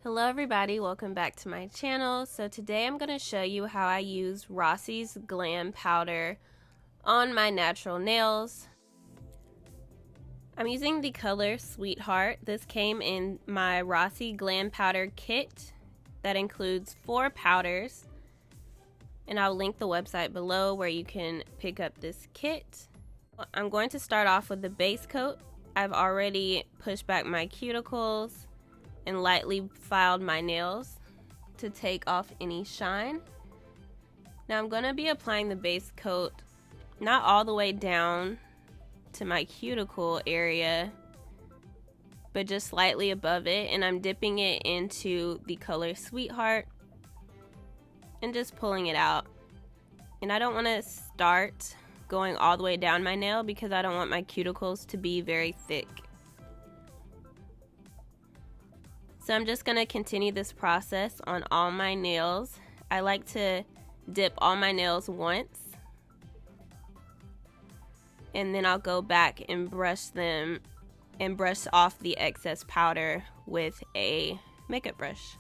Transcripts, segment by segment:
Hello everybody, welcome back to my channel. So today I'm going to show you how I use Rossi's Glam Powder on my natural nails. I'm using the color Sweetheart. This came in my Rossi Glam Powder kit that includes 4 powders. And I'll link the website below where you can pick up this kit. I'm going to start off with the base coat. I've already pushed back my cuticles and lightly filed my nails to take off any shine. Now I'm going to be applying the base coat not all the way down to my cuticle area, but just slightly above it, and I'm dipping it into the color Sweetheart and just pulling it out. And I don't want to start going all the way down my nail because I don't want my cuticles to be very thick. So I'm just going to continue this process on all my nails. I like to dip all my nails once, and then I'll go back and brush them and brush off the excess powder with a makeup brush.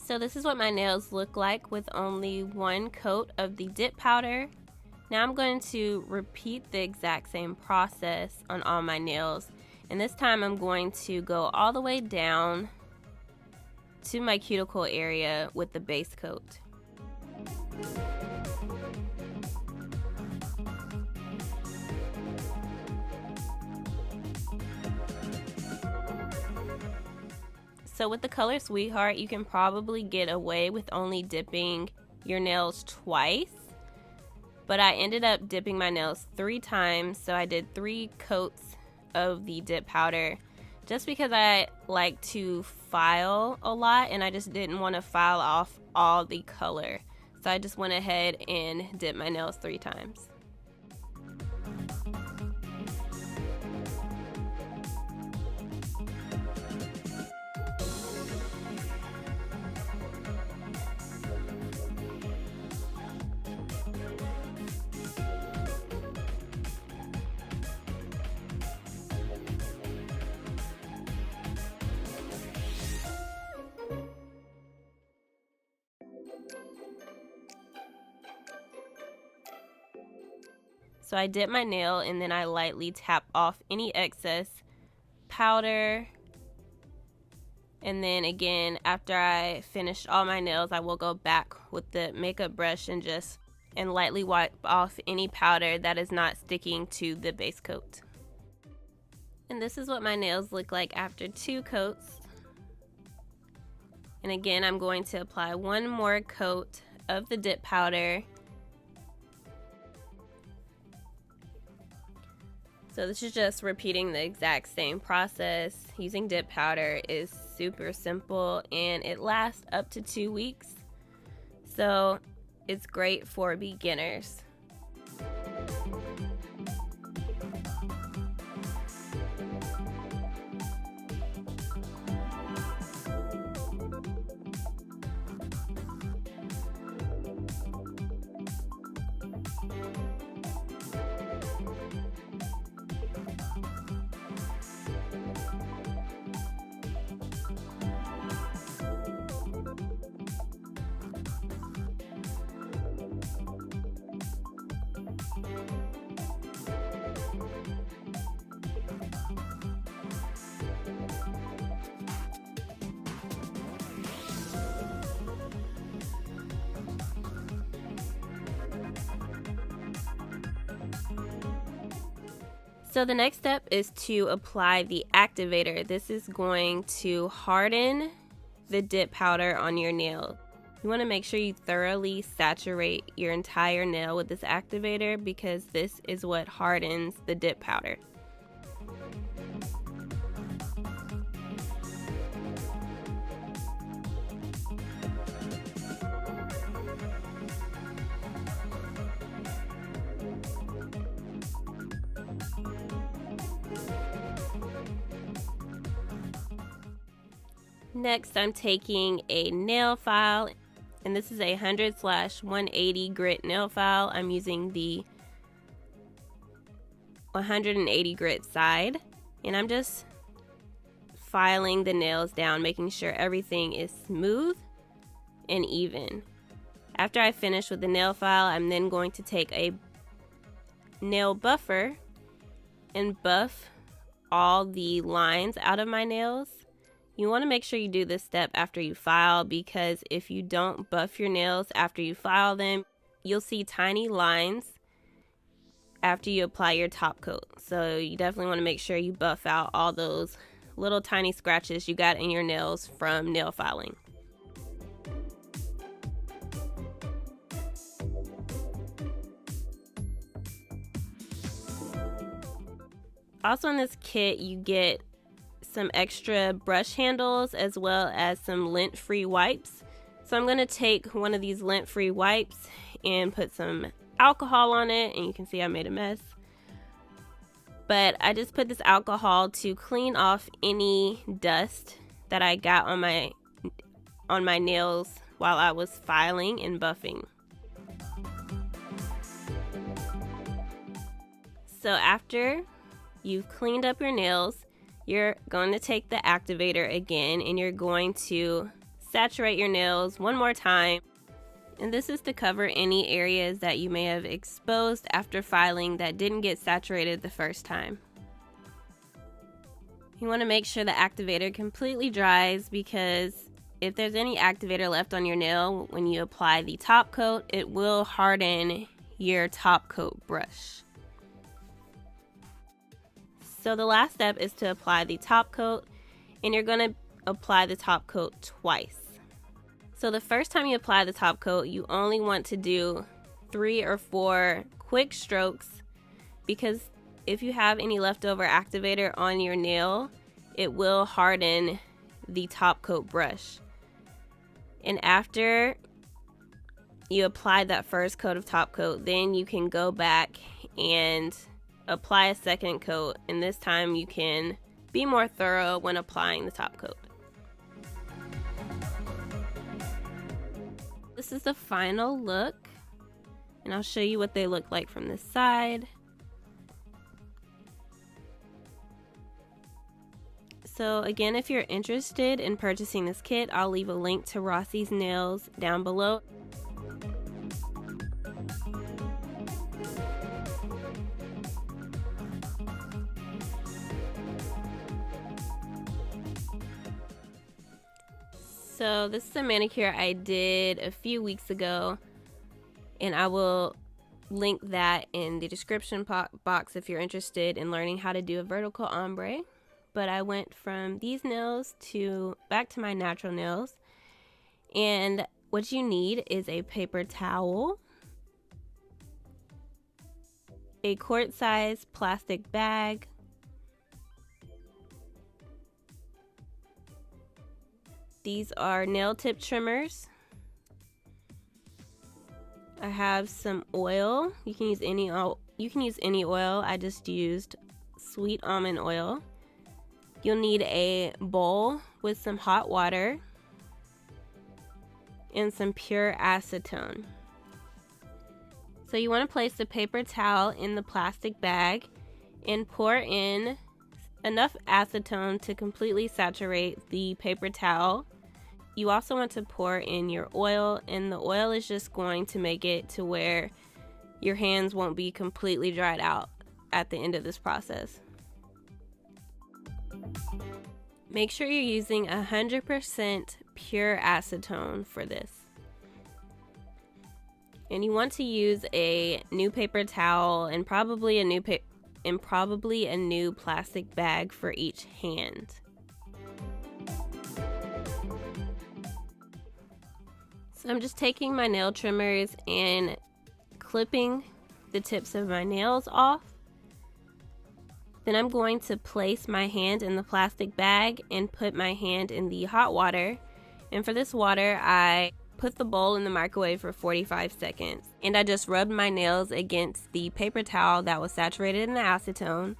So this is what my nails look like with only one coat of the dip powder. Now I'm going to repeat the exact same process on all my nails, and this time I'm going to go all the way down to my cuticle area with the base coat. So with the color Sweetheart, you can probably get away with only dipping your nails twice. But I ended up dipping my nails 3 times, so I did 3 coats of the dip powder just because I like to file a lot and I just didn't want to file off all the color. So I just went ahead and dipped my nails 3 times. So I dip my nail and then I lightly tap off any excess powder. And then again, after I finish all my nails, I will go back with the makeup brush and lightly wipe off any powder that is not sticking to the base coat. And this is what my nails look like after 2 coats. And again, I'm going to apply one more coat of the dip powder. So this is just repeating the exact same process. Using dip powder is super simple and it lasts up to 2 weeks. So it's great for beginners. So the next step is to apply the activator. This is going to harden the dip powder on your nail. You want to make sure you thoroughly saturate your entire nail with this activator because this is what hardens the dip powder. Next, I'm taking a nail file, and this is a 100/180 grit nail file. I'm using the 180 grit side, and I'm just filing the nails down, making sure everything is smooth and even. After I finish with the nail file, I'm then going to take a nail buffer and buff all the lines out of my nails. You want to make sure you do this step after you file, because if you don't buff your nails after you file them, you'll see tiny lines after you apply your top coat. So you definitely want to make sure you buff out all those little tiny scratches you got in your nails from nail filing. Also in this kit, you get some extra brush handles as well as some lint-free wipes. So I'm going to take one of these lint-free wipes and put some alcohol on it, and you can see I made a mess. But I just put this alcohol to clean off any dust that I got on my nails while I was filing and buffing. So after you've cleaned up your nails, you're going to take the activator again, and you're going to saturate your nails one more time. And this is to cover any areas that you may have exposed after filing that didn't get saturated the first time. You want to make sure the activator completely dries, because if there's any activator left on your nail when you apply the top coat, it will harden your top coat brush. So the last step is to apply the top coat, and you're going to apply the top coat twice. So the first time you apply the top coat, you only want to do 3 or 4 quick strokes, because if you have any leftover activator on your nail, it will harden the top coat brush. And after you apply that first coat of top coat, then you can go back and apply a second coat, and this time you can be more thorough when applying the top coat. This is the final look, and I'll show you what they look like from this side. So again, if you're interested in purchasing this kit, I'll leave a link to Rossi's Nails down below. So this is a manicure I did a few weeks ago, and I will link that in the description box if you're interested in learning how to do a vertical ombre. But I went from these nails back to my natural nails, and what you need is a paper towel, a quart-sized plastic bag, these are nail tip trimmers. I have some oil. You can use any oil. I just used sweet almond oil. You'll need a bowl with some hot water and some pure acetone. So you want to place the paper towel in the plastic bag and pour in enough acetone to completely saturate the paper towel. You also want to pour in your oil, and the oil is just going to make it to where your hands won't be completely dried out at the end of this process. Make sure you're using 100% pure acetone for this. And you want to use a new paper towel and probably a new plastic bag for each hand. So I'm just taking my nail trimmers and clipping the tips of my nails off. Then I'm going to place my hand in the plastic bag and put my hand in the hot water. And for this water, I put the bowl in the microwave for 45 seconds. And I just rubbed my nails against the paper towel that was saturated in the acetone.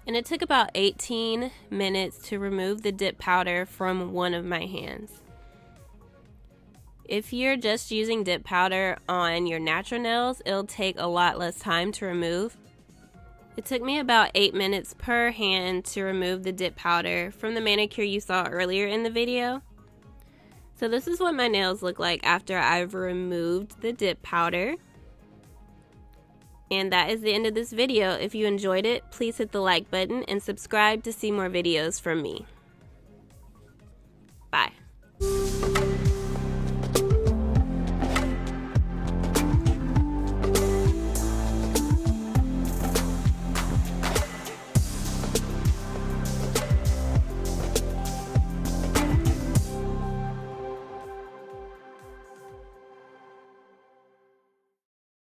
And it took about 18 minutes to remove the dip powder from one of my hands. If you're just using dip powder on your natural nails, it'll take a lot less time to remove. It took me about 8 minutes per hand to remove the dip powder from the manicure you saw earlier in the video. So this is what my nails look like after I've removed the dip powder. And that is the end of this video. If you enjoyed it, please hit the like button and subscribe to see more videos from me. Bye.